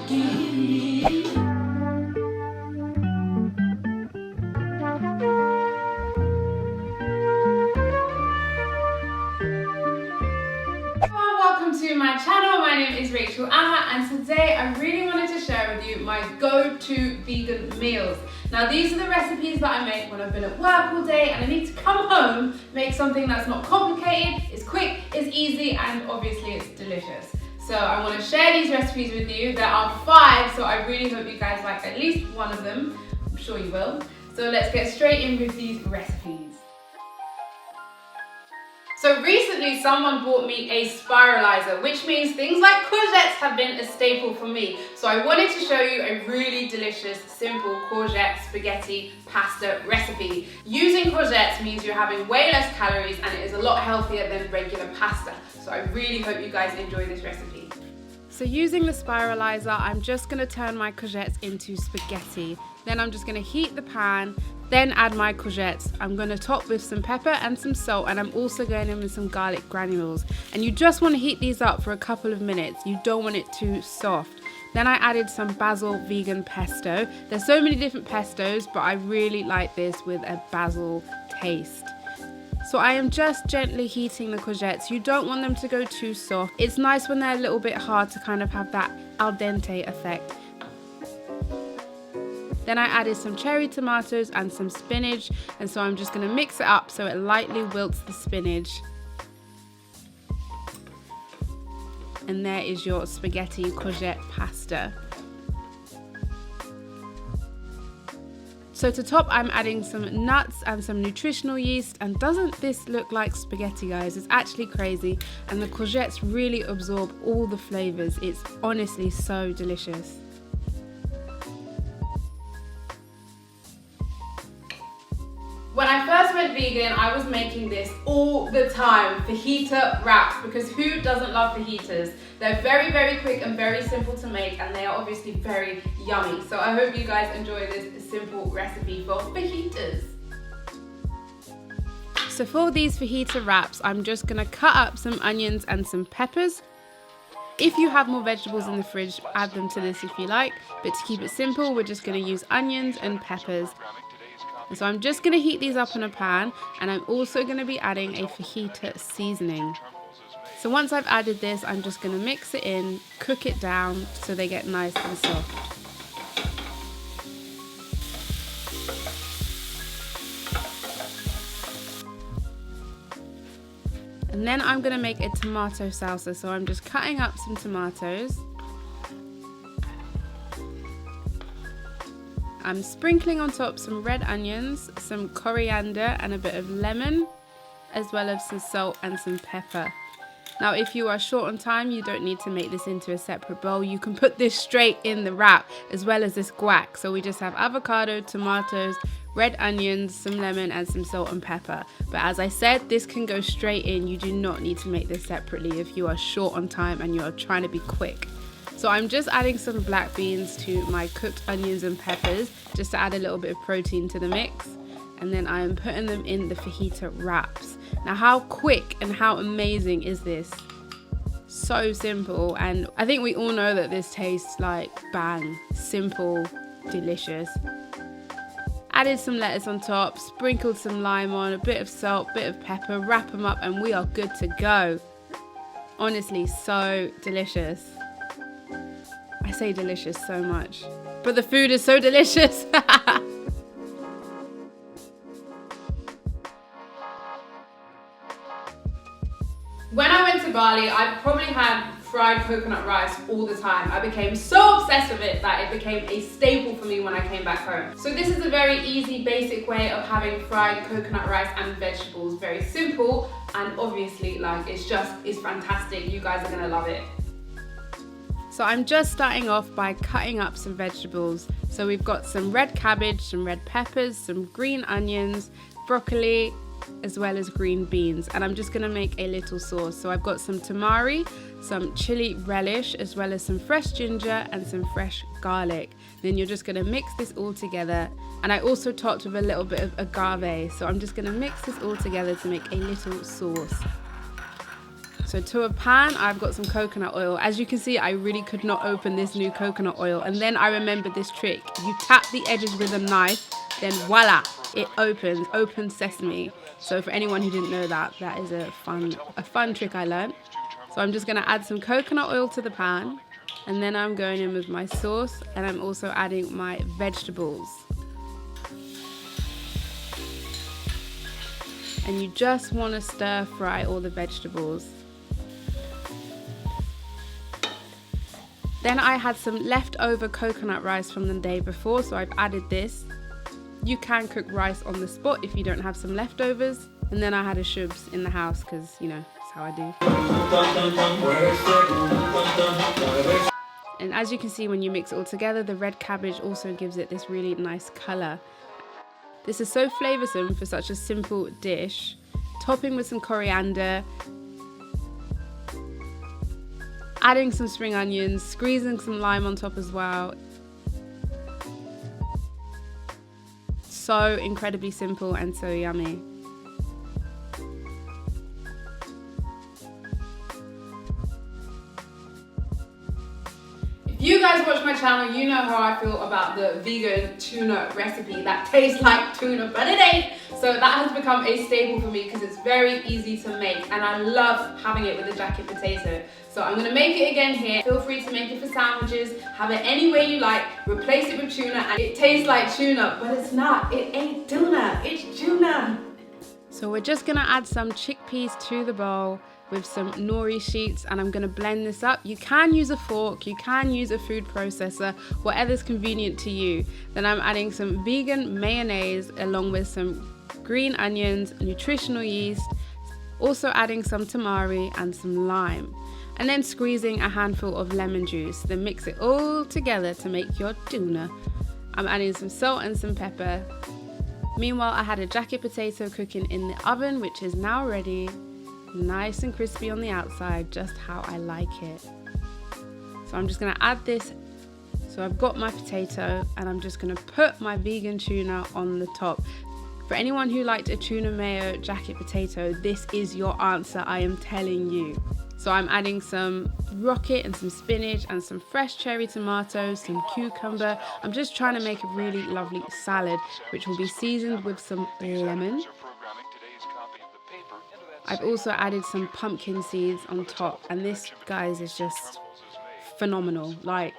Welcome to my channel. My name is Rachel and today I really wanted to share with you my go-to vegan meals. Now these are the recipes that I make when I've been at work all day and I need to come home, make something that's not complicated, it's quick, it's easy, and obviously it's delicious. So I want to share these recipes with you. There are 5, so I really hope you guys like at least one of them. I'm sure you will. So let's get straight in with these recipes. So recently someone bought me a spiralizer, which means things like courgettes have been a staple for me. So I wanted to show you a really delicious, simple courgette spaghetti pasta recipe. Using courgettes means you're having way less calories and it is a lot healthier than regular pasta. So I really hope you guys enjoy this recipe. So using the spiralizer, I'm just gonna turn my courgettes into spaghetti. Then I'm just gonna heat the pan, then add my courgettes. I'm gonna top with some pepper and some salt, and I'm also going in with some garlic granules. And you just wanna heat these up for a couple of minutes. You don't want it too soft. Then I added some basil vegan pesto. There's so many different pestos, but I really like this with a basil taste. So I am just gently heating the courgettes. You don't want them to go too soft. It's nice when they're a little bit hard to kind of have that al dente effect. Then I added some cherry tomatoes and some spinach, and so I'm just going to mix it up so it lightly wilts the spinach. And there is your spaghetti courgette pasta. So to top, I'm adding some nuts and some nutritional yeast, and doesn't this look like spaghetti, guys? It's actually crazy, and the courgettes really absorb all the flavors. It's honestly so delicious. When I first went vegan, I was making this all the time, fajita wraps, because who doesn't love fajitas? They're very, very quick and very simple to make, and they are obviously very yummy. So I hope you guys enjoy this simple recipe for fajitas. So for these fajita wraps, I'm just gonna cut up some onions and some peppers. If you have more vegetables in the fridge, add them to this if you like, but to keep it simple, we're just gonna use onions and peppers. So I'm just going to heat these up in a pan, and I'm also going to be adding a fajita seasoning. So once I've added this, I'm just going to mix it in, cook it down so they get nice and soft. And then I'm going to make a tomato salsa. So I'm just cutting up some tomatoes. I'm sprinkling on top some red onions, some coriander and a bit of lemon, as well as some salt and some pepper. Now if you are short on time, you don't need to make this into a separate bowl. You can put this straight in the wrap as well as this guac. So we just have avocado, tomatoes, red onions, some lemon and some salt and pepper. But as I said, this can go straight in. You do not need to make this separately if you are short on time and you are trying to be quick. So I'm just adding some black beans to my cooked onions and peppers just to add a little bit of protein to the mix. And then I am putting them in the fajita wraps. Now how quick and how amazing is this? So simple, and I think we all know that this tastes like bang, simple, delicious. Added some lettuce on top, sprinkled some lime on, a bit of salt, bit of pepper, wrap them up and we are good to go. Honestly, so delicious. I say delicious so much, but the food is so delicious. When I went to Bali, I probably had fried coconut rice all the time. I became so obsessed with it that it became a staple for me when I came back home. So this is a very easy, basic way of having fried coconut rice and vegetables. Very simple, and obviously it's fantastic. You guys are gonna love it. So I'm just starting off by cutting up some vegetables. So we've got some red cabbage, some red peppers, some green onions, broccoli, as well as green beans. And I'm just gonna make a little sauce. So I've got some tamari, some chili relish, as well as some fresh ginger and some fresh garlic. Then you're just gonna mix this all together. And I also topped with a little bit of agave. So I'm just gonna mix this all together to make a little sauce. So to a pan, I've got some coconut oil. As you can see, I really could not open this new coconut oil. And then I remembered this trick. You tap the edges with a knife, then voila, it opens, open sesame. So for anyone who didn't know that, that is a fun trick I learned. So I'm just gonna add some coconut oil to the pan, and then I'm going in with my sauce, and I'm also adding my vegetables. And you just wanna stir fry all the vegetables. Then I had some leftover coconut rice from the day before, so I've added this. You can cook rice on the spot if you don't have some leftovers. And then I had a shubs in the house because, you know, that's how I do. And as you can see, when you mix it all together, the red cabbage also gives it this really nice color. This is so flavoursome for such a simple dish. Topping with some coriander, adding some spring onions, squeezing some lime on top as well. So incredibly simple and so yummy. If you guys watch my channel, you know how I feel about the vegan tuna recipe that tastes like tuna, but it ain't. So that has become a staple for me because it's very easy to make, and I love having it with a jacket potato. So I'm gonna make it again here. Feel free to make it for sandwiches, have it any way you like, replace it with tuna, and it tastes like tuna, but it's not, it ain't tuna, it's tuna. So we're just gonna add some chickpeas to the bowl with some nori sheets, and I'm gonna blend this up. You can use a fork, you can use a food processor, whatever's convenient to you. Then I'm adding some vegan mayonnaise along with some green onions, nutritional yeast, also adding some tamari and some lime. And then squeezing a handful of lemon juice. Then mix it all together to make your tuna. I'm adding some salt and some pepper. Meanwhile, I had a jacket potato cooking in the oven, which is now ready. Nice and crispy on the outside, just how I like it. So I'm just gonna add this. So I've got my potato, and I'm just gonna put my vegan tuna on the top. For anyone who liked a tuna mayo jacket potato, this is your answer, I am telling you. So I'm adding some rocket and some spinach and some fresh cherry tomatoes, some cucumber. I'm just trying to make a really lovely salad, which will be seasoned with some lemon. I've also added some pumpkin seeds on top, and this, guys, is just phenomenal. Like,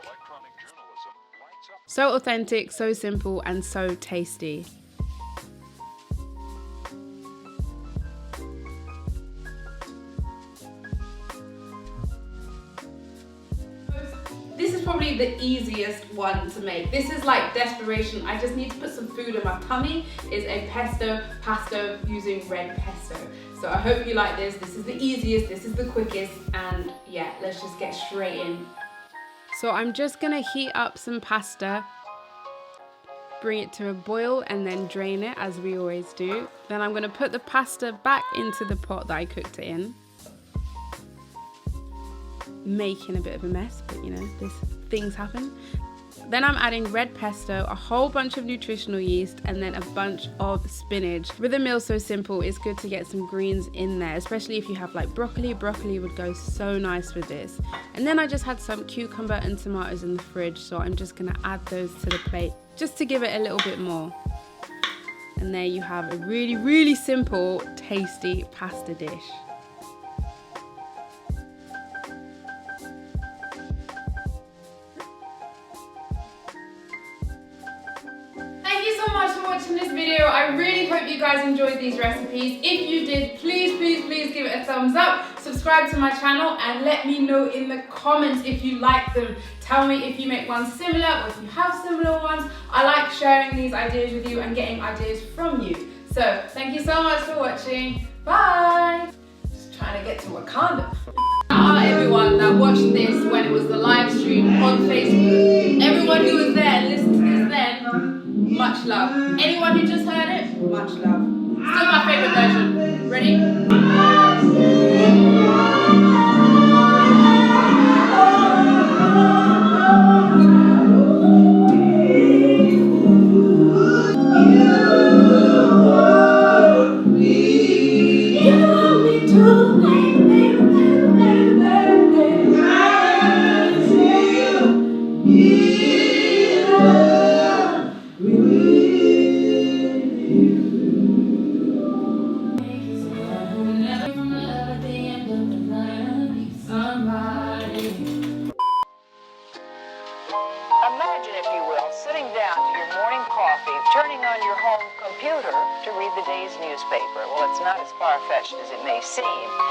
so authentic, so simple, and so tasty. This is probably the easiest one to make. This is like desperation. I just need to put some food in my tummy. Is a pasto using red pesto. So I hope you like this. This is the easiest, this is the quickest, and yeah, let's just get straight in. So I'm just gonna heat up some pasta, bring it to a boil, and then drain it as we always do. Then I'm gonna put the pasta back into the pot that I cooked it in. Making a bit of a mess, but you know, things happen. Then I'm adding red pesto, a whole bunch of nutritional yeast, and then a bunch of spinach. With a meal so simple, it's good to get some greens in there, especially if you have like broccoli. Broccoli would go so nice with this. And then I just had some cucumber and tomatoes in the fridge, so I'm just gonna add those to the plate just to give it a little bit more. And there you have a really, really simple, tasty pasta dish. Watching this video. I really hope you guys enjoyed these recipes. If you did, please give it a thumbs up, subscribe to my channel, and let me know in the comments if you like them. Tell me if you make one similar or if you have similar ones. I like sharing these ideas with you and getting ideas from you. So thank you so much for watching. Bye. Just trying to get to Wakanda. Everyone that watched this when it was the live stream on Facebook, everyone who was there and listened to this then, much love. Anyone who just heard it, much love. Still my favorite version. Ready? computer to read the day's newspaper. Well, it's not as far-fetched as it may seem.